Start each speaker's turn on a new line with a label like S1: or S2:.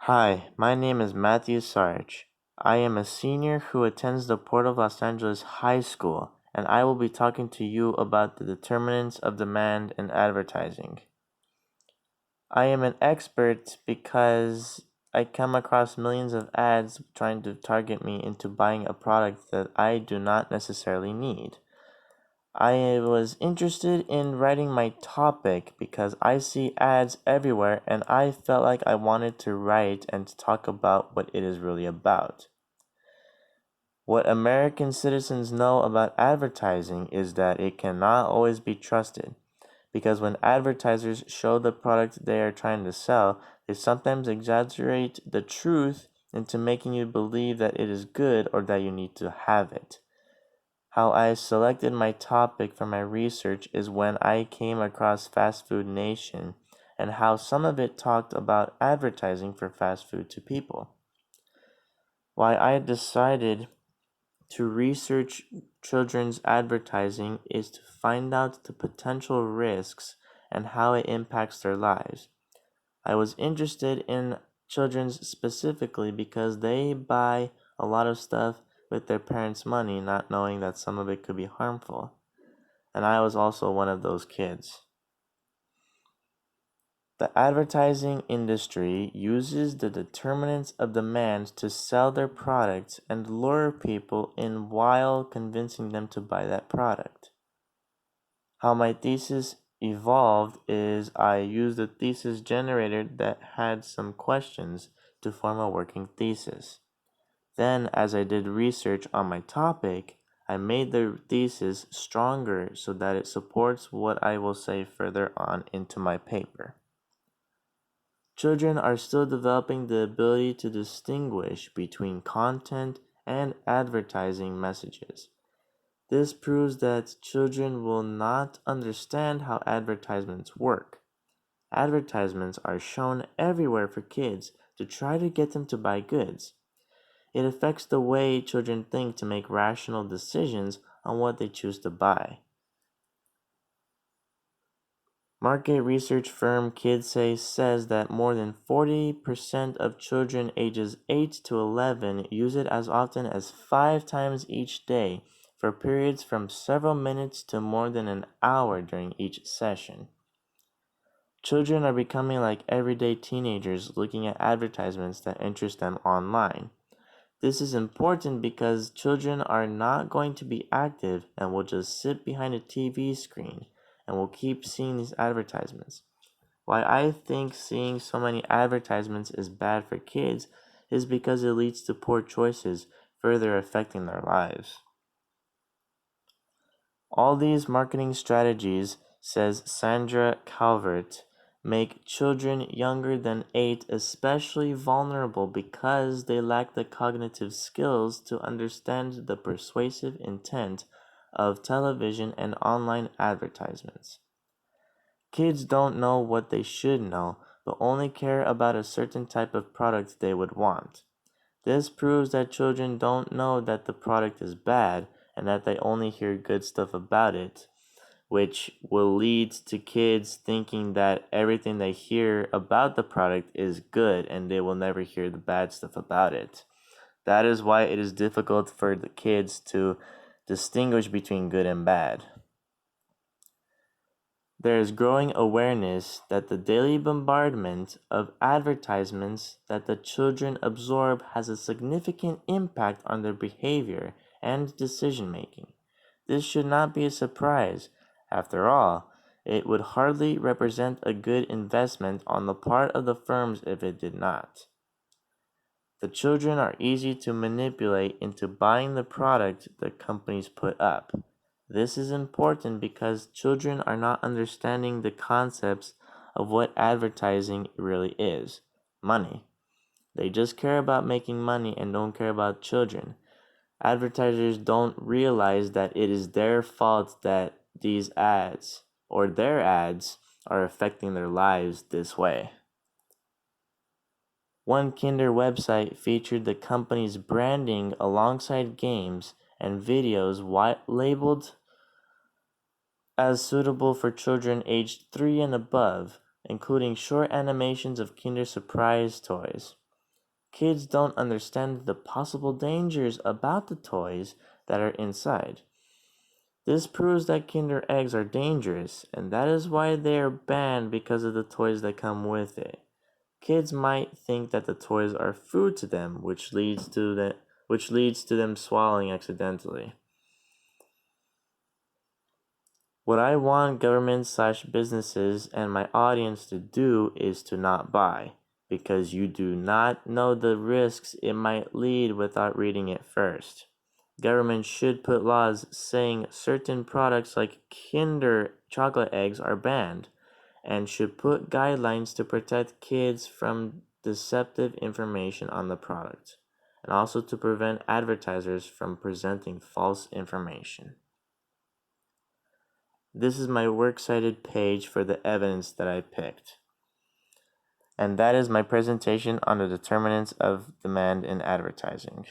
S1: Hi, my name is Matthew Sarge. I am a senior who attends the Port of Los Angeles High School, and I will be talking to you about the determinants of demand in advertising. I am an expert because I come across millions of ads trying to target me into buying a product that I do not necessarily need. I was interested in writing my topic because I see ads everywhere and I felt like I wanted to write and to talk about what it is really about. What American citizens know about advertising is that it cannot always be trusted because when advertisers show the product they are trying to sell, they sometimes exaggerate the truth into making you believe that it is good or that you need to have it. How I selected my topic for my research is when I came across Fast Food Nation and how some of it talked about advertising for fast food to people. Why I decided to research children's advertising is to find out the potential risks and how it impacts their lives. I was interested in children's specifically because they buy a lot of stuff with their parents' money, not knowing that some of it could be harmful. And I was also one of those kids. The advertising industry uses the determinants of demand to sell their products and lure people in while convincing them to buy that product. How my thesis evolved is I used a thesis generator that had some questions to form a working thesis. Then, as I did research on my topic, I made the thesis stronger so that it supports what I will say further on into my paper. Children are still developing the ability to distinguish between content and advertising messages. This proves that children will not understand how advertisements work. Advertisements are shown everywhere for kids to try to get them to buy goods. It affects the way children think to make rational decisions on what they choose to buy. Market research firm KidSay says that more than 40% of children ages 8 to 11 use it as often as 5 times each day for periods from several minutes to more than an hour during each session. Children are becoming like everyday teenagers looking at advertisements that interest them online. This is important because children are not going to be active and will just sit behind a TV screen and will keep seeing these advertisements. Why I think seeing so many advertisements is bad for kids is because it leads to poor choices, further affecting their lives. All these marketing strategies, says Sandra Calvert, make children younger than 8 especially vulnerable because they lack the cognitive skills to understand the persuasive intent of television and online advertisements. Kids don't know what they should know, but only care about a certain type of product they would want. This proves that children don't know that the product is bad and that they only hear good stuff about it, which will lead to kids thinking that everything they hear about the product is good and they will never hear the bad stuff about it. That is why it is difficult for the kids to distinguish between good and bad. There is growing awareness that the daily bombardment of advertisements that the children absorb has a significant impact on their behavior and decision making. This should not be a surprise. After all, it would hardly represent a good investment on the part of the firms if it did not. The children are easy to manipulate into buying the product the companies put up. This is important because children are not understanding the concepts of what advertising really is: money. They just care about making money and don't care about children. Advertisers don't realize that it is their fault that these ads or their ads are affecting their lives this way. One Kinder website featured the company's branding alongside games and videos labeled as suitable for children aged 3 and above, including short animations of Kinder Surprise toys. Kids don't understand the possible dangers about the toys that are inside. This proves that Kinder eggs are dangerous, and that is why they are banned because of the toys that come with it. Kids might think that the toys are food to them, which leads to them swallowing accidentally. What I want government/businesses and my audience to do is to not buy, because you do not know the risks it might lead without reading it first. Government should put laws saying certain products like Kinder chocolate eggs are banned, and should put guidelines to protect kids from deceptive information on the product, and also to prevent advertisers from presenting false information. This is my works cited page for the evidence that I picked. And that is my presentation on the determinants of demand in advertising.